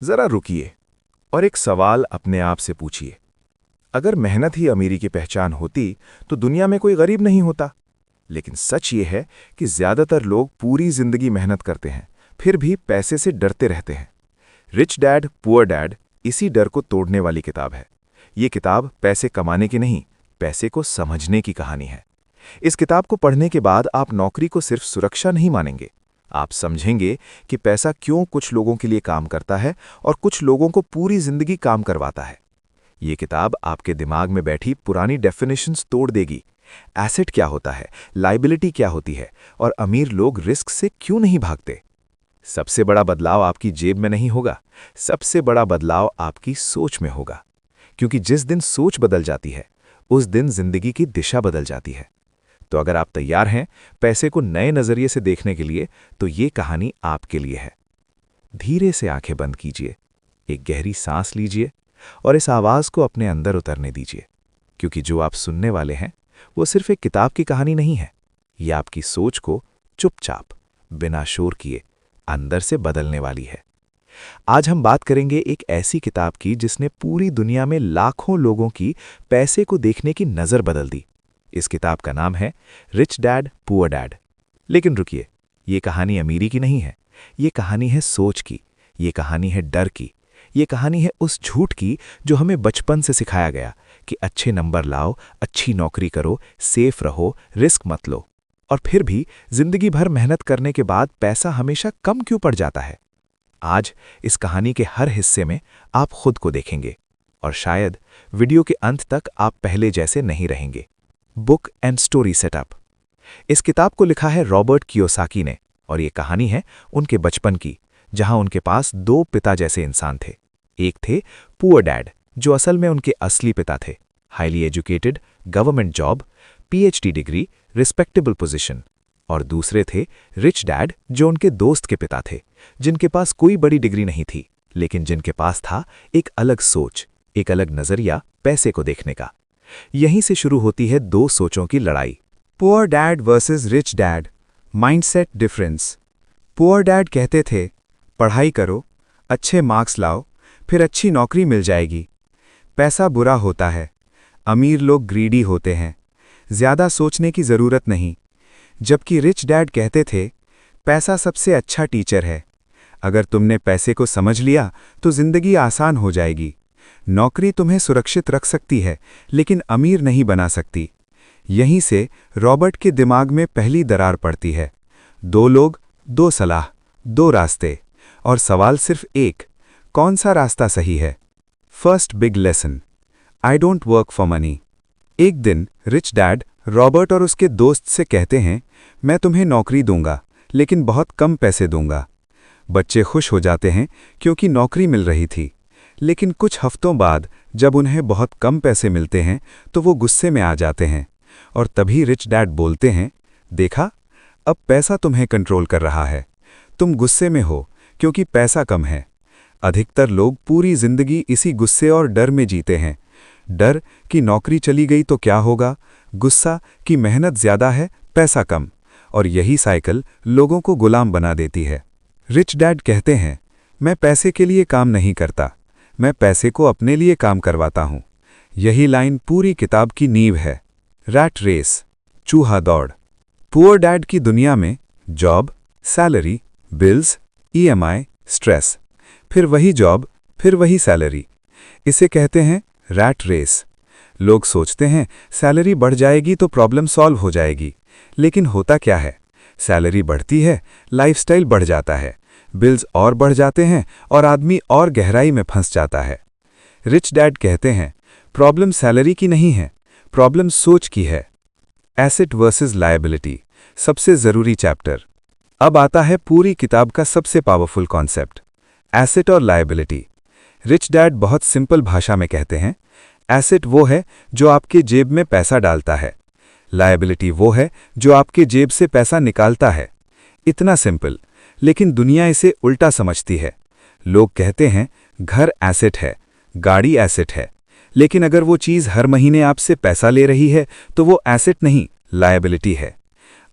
जरा रुकिए और एक सवाल अपने आप से पूछिए। अगर मेहनत ही अमीरी की पहचान होती तो दुनिया में कोई गरीब नहीं होता। लेकिन सच ये है कि ज्यादातर लोग पूरी जिंदगी मेहनत करते हैं, फिर भी पैसे से डरते रहते हैं। रिच डैड पुअर डैड इसी डर को तोड़ने वाली किताब है। ये किताब पैसे कमाने की नहीं, पैसे को समझने की कहानी है। इस किताब को पढ़ने के बाद आप नौकरी को सिर्फ सुरक्षा नहीं मानेंगे, आप समझेंगे कि पैसा क्यों कुछ लोगों के लिए काम करता है और कुछ लोगों को पूरी जिंदगी काम करवाता है। ये किताब आपके दिमाग में बैठी पुरानी डेफिनेशंस तोड़ देगी। एसेट क्या होता है, लायबिलिटी क्या होती है और अमीर लोग रिस्क से क्यों नहीं भागते। सबसे बड़ा बदलाव आपकी जेब में नहीं होगा, सबसे बड़ा बदलाव आपकी सोच में होगा। क्योंकि जिस दिन सोच बदल जाती है उस दिन जिंदगी की दिशा बदल जाती है। तो अगर आप तैयार हैं पैसे को नए नजरिए से देखने के लिए, तो ये कहानी आपके लिए है। धीरे से आंखें बंद कीजिए, एक गहरी सांस लीजिए और इस आवाज को अपने अंदर उतरने दीजिए। क्योंकि जो आप सुनने वाले हैं वो सिर्फ एक किताब की कहानी नहीं है, ये आपकी सोच को चुपचाप, बिना शोर किए अंदर से बदलने वाली है। आज हम बात करेंगे एक ऐसी किताब की जिसने पूरी दुनिया में लाखों लोगों की पैसे को देखने की नजर बदल दी। इस किताब का नाम है रिच डैड पुअर डैड। लेकिन रुकिए, ये कहानी अमीरी की नहीं है, ये कहानी है सोच की, ये कहानी है डर की, ये कहानी है उस झूठ की जो हमें बचपन से सिखाया गया कि अच्छे नंबर लाओ, अच्छी नौकरी करो, सेफ रहो, रिस्क मत लो। और फिर भी जिंदगी भर मेहनत करने के बाद पैसा हमेशा कम क्यों पड़ जाता है। आज इस कहानी के हर हिस्से में आप खुद को देखेंगे और शायद वीडियो के अंत तक आप पहले जैसे नहीं रहेंगे। Book and story setup. इस किताब को लिखा है रॉबर्ट कियोसाकी ने और ये कहानी है उनके बचपन की, जहां उनके पास दो पिता जैसे इंसान थे। एक थे पुअर डैड जो असल में उनके असली पिता थे, highly educated, government job, PhD degree, respectable position. और दूसरे थे रिच डैड जो उनके दोस्त के पिता थे, जिनके पास कोई बड़ी डिग्री नहीं थी, लेकिन जिनके पास था एक अलग सोच, एक अलग नजरिया पैसे को देखने का। यहीं से शुरू होती है दो सोचों की लड़ाई। Poor dad versus rich dad, mindset difference. Poor dad कहते थे पढ़ाई करो, अच्छे मार्क्स लाओ, फिर अच्छी नौकरी मिल जाएगी। पैसा बुरा होता है, अमीर लोग ग्रीडी होते हैं, ज्यादा सोचने की जरूरत नहीं। जबकि रिच डैड कहते थे पैसा सबसे अच्छा टीचर है, अगर तुमने पैसे को समझ लिया तो जिंदगी आसान हो जाएगी। नौकरी तुम्हें सुरक्षित रख सकती है लेकिन अमीर नहीं बना सकती। यहीं से रॉबर्ट के दिमाग में पहली दरार पड़ती है। दो लोग, दो सलाह, दो रास्ते, और सवाल सिर्फ एक, कौन सा रास्ता सही है। First big lesson, I don't work for money. एक दिन रिच डैड रॉबर्ट और उसके दोस्त से कहते हैं मैं तुम्हें नौकरी दूंगा लेकिन बहुत कम पैसे दूंगा। बच्चे खुश हो जाते हैं क्योंकि नौकरी मिल रही थी। लेकिन कुछ हफ्तों बाद जब उन्हें बहुत कम पैसे मिलते हैं तो वो गुस्से में आ जाते हैं। और तभी रिच डैड बोलते हैं देखा, अब पैसा तुम्हें कंट्रोल कर रहा है, तुम गुस्से में हो क्योंकि पैसा कम है। अधिकतर लोग पूरी जिंदगी इसी गुस्से और डर में जीते हैं। डर कि नौकरी चली गई तो क्या होगा, गुस्सा कि मेहनत ज्यादा है, पैसा कम। और यही साइकिल लोगों को गुलाम बना देती है। रिच डैड कहते हैं मैं पैसे के लिए काम नहीं करता, मैं पैसे को अपने लिए काम करवाता हूं। यही लाइन पूरी किताब की नींव है। रैट रेस, चूहा दौड़। पुअर डैड की दुनिया में job, salary, bills, EMI, stress, फिर वही जॉब, फिर वही सैलरी। इसे कहते हैं रैट रेस। लोग सोचते हैं सैलरी बढ़ जाएगी तो प्रॉब्लम सॉल्व हो जाएगी, लेकिन होता क्या है, सैलरी बढ़ती है, लाइफस्टाइल बढ़ जाता है, बिल्स और बढ़ जाते हैं और आदमी और गहराई में फंस जाता है। रिच डैड कहते हैं प्रॉब्लम सैलरी की नहीं है, प्रॉब्लम सोच की है। एसेट वर्सेस लायबिलिटी, सबसे जरूरी चैप्टर। अब आता है पूरी किताब का सबसे पावरफुल कॉन्सेप्ट, एसेट और लायबिलिटी। रिच डैड बहुत सिंपल भाषा में कहते हैं एसेट वो है जो आपके जेब में पैसा डालता है, लायबिलिटी वो है जो आपके जेब से पैसा निकालता है। इतना सिंपल, लेकिन दुनिया इसे उल्टा समझती है। लोग कहते हैं घर एसेट है, गाड़ी एसेट है, लेकिन अगर वो चीज़ हर महीने आपसे पैसा ले रही है तो वो एसेट नहीं, लायबिलिटी है।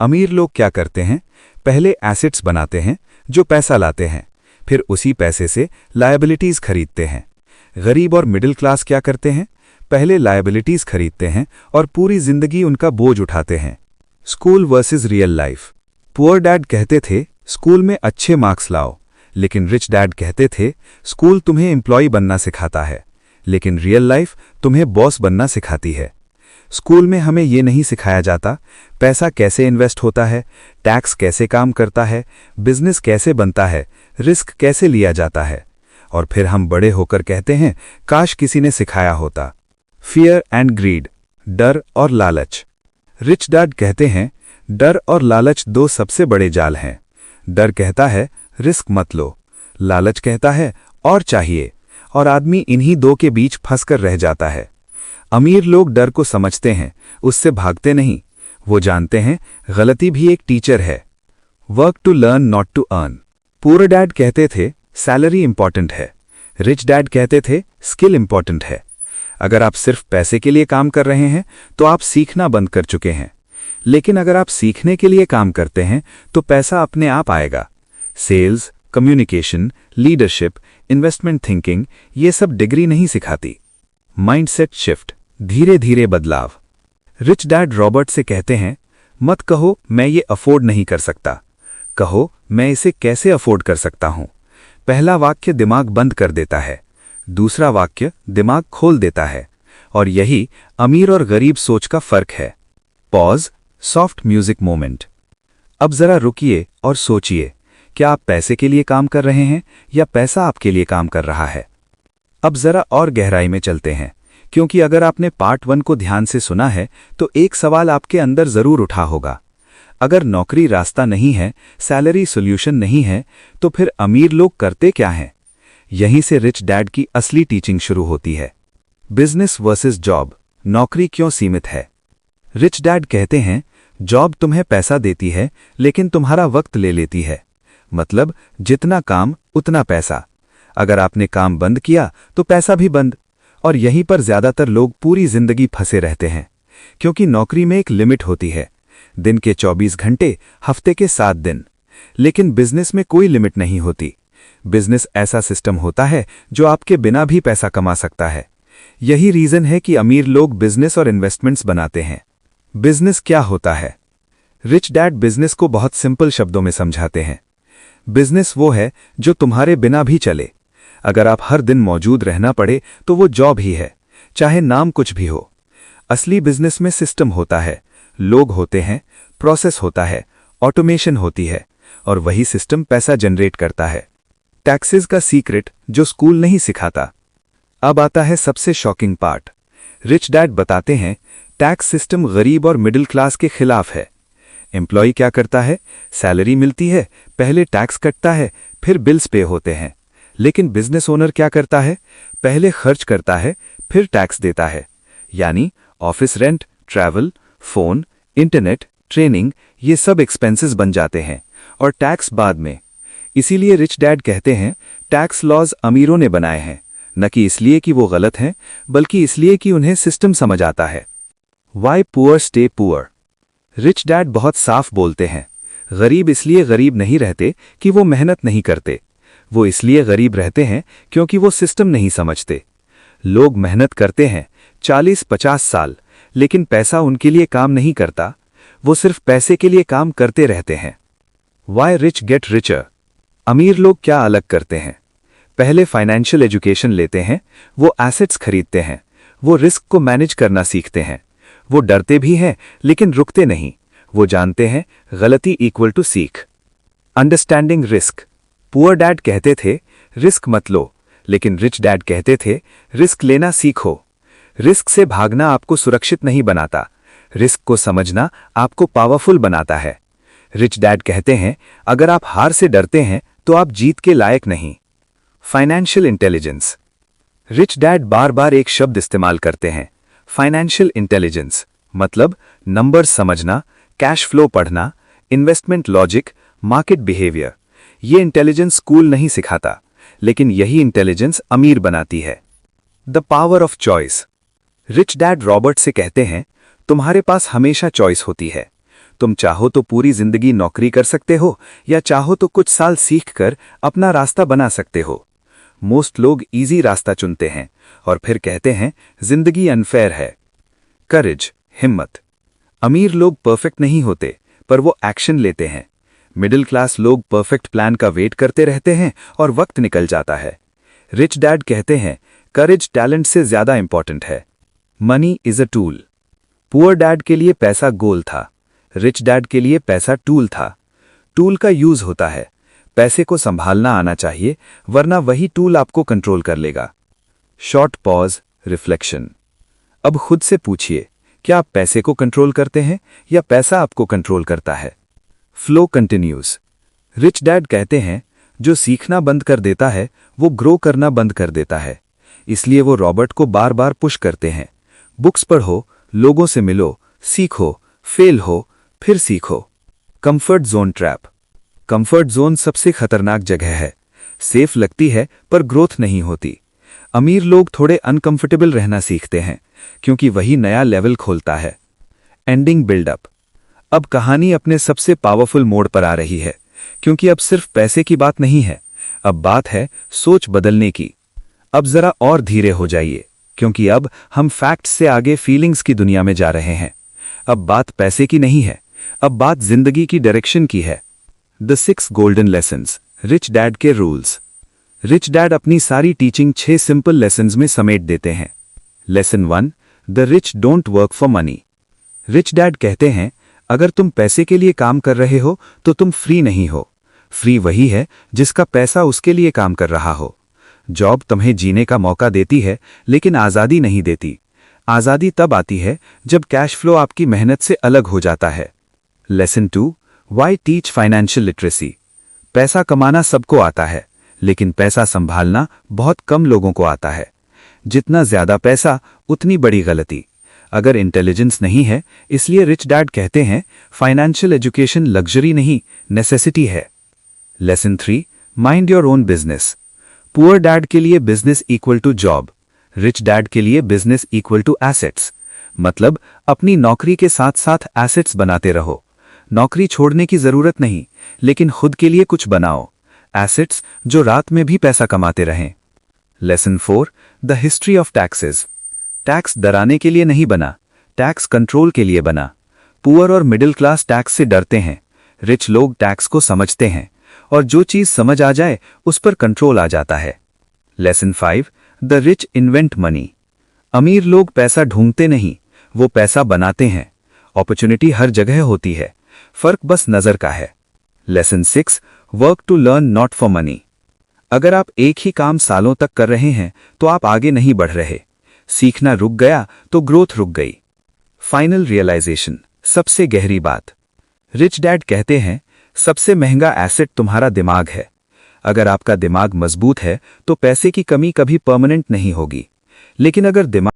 अमीर लोग क्या करते हैं, पहले एसेट्स बनाते हैं जो पैसा लाते हैं, फिर उसी पैसे से लायबिलिटीज खरीदते हैं। गरीब और मिडिल क्लास क्या करते हैं? पहले लायबिलिटीज खरीदते हैं और पूरी जिंदगी उनका बोझ उठाते हैं। School versus real life. Poor dad कहते थे स्कूल में अच्छे मार्क्स लाओ, लेकिन रिच डैड कहते थे स्कूल तुम्हें एम्प्लॉय बनना सिखाता है, लेकिन रियल लाइफ तुम्हें बॉस बनना सिखाती है। स्कूल में हमें ये नहीं सिखाया जाता पैसा कैसे इन्वेस्ट होता है, टैक्स कैसे काम करता है, बिजनेस कैसे बनता है, रिस्क कैसे लिया जाता है। और फिर हम बड़े होकर कहते हैं काश किसी ने सिखाया होता। फियर एंड ग्रीड, डर और लालच। रिच डैड कहते हैं डर और लालच दो सबसे बड़े जाल हैं। डर कहता है रिस्क मत लो, लालच कहता है और चाहिए, और आदमी इन्हीं दो के बीच फंसकर रह जाता है। अमीर लोग डर को समझते हैं, उससे भागते नहीं। वो जानते हैं गलती भी एक टीचर है। Work to learn not to earn. Poor dad कहते थे सैलरी इंपॉर्टेंट है, रिच डैड कहते थे स्किल इंपॉर्टेंट है। अगर आप सिर्फ पैसे के लिए काम कर रहे हैं तो आप सीखना बंद कर चुके हैं, लेकिन अगर आप सीखने के लिए काम करते हैं तो पैसा अपने आप आएगा। Sales, communication, leadership, investment thinking, ये सब डिग्री नहीं सिखाती। माइंडसेट शिफ्ट, धीरे धीरे बदलाव। रिच डैड रॉबर्ट से कहते हैं मत कहो मैं ये अफोर्ड नहीं कर सकता, कहो मैं इसे कैसे अफोर्ड कर सकता हूं। पहला वाक्य दिमाग बंद कर देता है, दूसरा वाक्य दिमाग खोल देता है, और यही अमीर और गरीब सोच का फर्क है। Pause, soft music moment. अब जरा रुकिए और सोचिए, क्या आप पैसे के लिए काम कर रहे हैं या पैसा आपके लिए काम कर रहा है? अब जरा और गहराई में चलते हैं, क्योंकि अगर आपने पार्ट 1 को ध्यान से सुना है तो एक सवाल आपके अंदर जरूर उठा होगा। अगर नौकरी रास्ता नहीं है, सैलरी सॉल्यूशन नहीं है, तो फिर अमीर लोग करते क्या हैं? यहीं से रिच डैड की असली टीचिंग शुरू होती है। बिजनेस वर्सेस जॉब, नौकरी क्यों सीमित है? रिच डैड कहते हैं जॉब तुम्हें पैसा देती है लेकिन तुम्हारा वक्त ले लेती है। मतलब जितना काम उतना पैसा। अगर आपने काम बंद किया तो पैसा भी बंद। और यहीं पर ज्यादातर लोग पूरी जिंदगी फंसे रहते हैं, क्योंकि नौकरी में एक लिमिट होती है, दिन के 24 घंटे, हफ्ते के 7 दिन। लेकिन बिजनेस में कोई लिमिट नहीं होती। बिजनेस ऐसा सिस्टम होता है जो आपके बिना भी पैसा कमा सकता है। यही रीजन है कि अमीर लोग बिजनेस और इन्वेस्टमेंट्स बनाते हैं। बिजनेस क्या होता है? रिच डैड बिजनेस को बहुत सिंपल शब्दों में समझाते हैं। बिजनेस वो है जो तुम्हारे बिना भी चले। अगर आप हर दिन मौजूद रहना पड़े तो वो जॉब ही है, चाहे नाम कुछ भी हो। असली बिजनेस में सिस्टम होता है, लोग होते हैं, प्रोसेस होता है, ऑटोमेशन होती है, और वही सिस्टम पैसा जनरेट करता है। टैक्सेस का सीक्रेट जो स्कूल नहीं सिखाता। अब आता है सबसे शॉकिंग पार्ट। रिच डैड बताते हैं टैक्स सिस्टम गरीब और मिडिल क्लास के खिलाफ है। एम्प्लॉय क्या करता है? सैलरी मिलती है, पहले टैक्स कटता है, फिर बिल्स पे होते हैं। लेकिन बिजनेस ओनर क्या करता है? पहले खर्च करता है, फिर टैक्स देता है। यानी office rent, travel, phone, internet, training, ये सब एक्सपेंसेस बन जाते हैं, और टैक्स बाद में। इसीलिए रिच डैड कहते हैं टैक्स लॉज अमीरों ने बनाए हैं, न कि इसलिए कि वो गलत हैं, बल्कि इसलिए कि उन्हें सिस्टम समझ आता है। Why poor stay poor. Rich dad बहुत साफ बोलते हैं गरीब इसलिए गरीब नहीं रहते कि वो मेहनत नहीं करते, वो इसलिए गरीब रहते हैं क्योंकि वो सिस्टम नहीं समझते। लोग मेहनत करते हैं 40-50 साल, लेकिन पैसा उनके लिए काम नहीं करता, वो सिर्फ पैसे के लिए काम करते रहते हैं। Why rich get richer. अमीर लोग क्या अलग करते हैं? पहले फाइनेंशियल एजुकेशन लेते हैं, वो एसेट्स खरीदते हैं, वो रिस्क को मैनेज करना सीखते हैं, वो डरते भी हैं लेकिन रुकते नहीं। वो जानते हैं गलती इक्वल टू सीख। Understanding risk. पुअर डैड कहते थे रिस्क मत लो, लेकिन रिच डैड कहते थे रिस्क लेना सीखो। रिस्क से भागना आपको सुरक्षित नहीं बनाता, रिस्क को समझना आपको पावरफुल बनाता है। रिच डैड कहते हैं अगर आप हार से डरते हैं तो आप जीत के लायक नहीं। Financial intelligence. रिच डैड बार बार एक शब्द इस्तेमाल करते हैं, फाइनेंशियल इंटेलिजेंस। मतलब नंबर्स समझना, कैश फ्लो पढ़ना, इन्वेस्टमेंट लॉजिक, मार्केट बिहेवियर। ये इंटेलिजेंस स्कूल नहीं सिखाता, लेकिन यही इंटेलिजेंस अमीर बनाती है। The power of choice. Rich dad Robert से कहते हैं तुम्हारे पास हमेशा चॉइस होती है। तुम चाहो तो पूरी जिंदगी नौकरी कर सकते हो या चाहो तो कुछ साल सीखकर अपना रास्ता बना सकते हो। मोस्ट लोग इजी रास्ता चुनते हैं और फिर कहते हैं जिंदगी अनफेयर है। करेज, हिम्मत। अमीर लोग परफेक्ट नहीं होते, पर वो एक्शन लेते हैं। मिडिल क्लास लोग परफेक्ट प्लान का वेट करते रहते हैं और वक्त निकल जाता है। रिच डैड कहते हैं करेज टैलेंट से ज्यादा इंपॉर्टेंट है। Money is a tool. Poor dad के लिए पैसा गोल था, रिच डैड के लिए पैसा टूल था। टूल का यूज होता है, पैसे को संभालना आना चाहिए, वरना वही टूल आपको कंट्रोल कर लेगा। Short pause, reflection. अब खुद से पूछिए, क्या आप पैसे को कंट्रोल करते हैं या पैसा आपको कंट्रोल करता है? Flow continues. रिच डैड कहते हैं जो सीखना बंद कर देता है वो ग्रो करना बंद कर देता है। इसलिए वो रॉबर्ट को बार बार पुश करते हैं, बुक्स पढ़ो, लोगों से मिलो, सीखो, फेल हो, फिर सीखो। Comfort zone trap. Comfort zone सबसे खतरनाक जगह है। सेफ लगती है पर ग्रोथ नहीं होती। अमीर लोग थोड़े अनकंफर्टेबल रहना सीखते हैं क्योंकि वही नया लेवल खोलता है। Ending buildup. अब कहानी अपने सबसे पावरफुल मोड पर आ रही है क्योंकि अब सिर्फ पैसे की बात नहीं है, अब बात है सोच बदलने की। अब जरा और धीरे हो जाइए क्योंकि अब हम फैक्ट्स से आगे फीलिंग्स की दुनिया में जा रहे हैं। अब बात पैसे की नहीं है, अब बात जिंदगी की डायरेक्शन की है। The 6 golden lessons, rich dad के रूल्स। रिच डैड अपनी सारी टीचिंग 6 सिंपल लेसन्स में समेट देते हैं। Lesson 1, the rich don't work for money. Rich dad कहते हैं अगर तुम पैसे के लिए काम कर रहे हो तो तुम फ्री नहीं हो। फ्री वही है जिसका पैसा उसके लिए काम कर रहा हो। जॉब तुम्हें जीने का मौका देती है लेकिन आज़ादी नहीं देती। आज़ादी तब आती है जब कैश फ्लो आपकी मेहनत से अलग हो जाता है। Lesson 2, why teach financial literacy. पैसा कमाना सबको आता है लेकिन पैसा संभालना बहुत कम लोगों को आता है। जितना ज्यादा पैसा उतनी बड़ी गलती। अगर इंटेलिजेंस नहीं है, इसलिए रिच डैड कहते हैं फाइनेंशियल एजुकेशन लग्जरी नहीं, नेसेसिटी है। Lesson 3, mind your own business. Poor dad के लिए business equal to job, rich dad के लिए बिजनेस इक्वल टू एसेट्स। मतलब अपनी नौकरी के साथ साथ एसेट्स बनाते रहो। नौकरी छोड़ने की जरूरत नहीं, लेकिन खुद के लिए कुछ बनाओ, एसेट्स जो रात में भी पैसा कमाते रहें। Lesson 4, the history of taxes. Tax डराने के लिए नहीं बना, टैक्स कंट्रोल के लिए बना। पुअर और मिडिल क्लास टैक्स से डरते हैं, रिच लोग टैक्स को समझते हैं और जो चीज समझ आ जाए उस पर कंट्रोल आ जाता है। Lesson 5, the rich invent money. अमीर लोग पैसा ढूंढते नहीं, वो पैसा बनाते हैं। अपॉर्चुनिटी हर जगह होती है, फर्क बस नजर का है। Lesson 6, work to learn not for money. अगर आप एक ही काम सालों तक कर रहे हैं तो आप आगे नहीं बढ़ रहे। सीखना रुक गया तो ग्रोथ रुक गई। फाइनल रियलाइजेशन, सबसे गहरी बात। रिच डैड कहते हैं सबसे महंगा एसेट तुम्हारा दिमाग है। अगर आपका दिमाग मजबूत है तो पैसे की कमी कभी परमानेंट नहीं होगी, लेकिन अगर दिमाग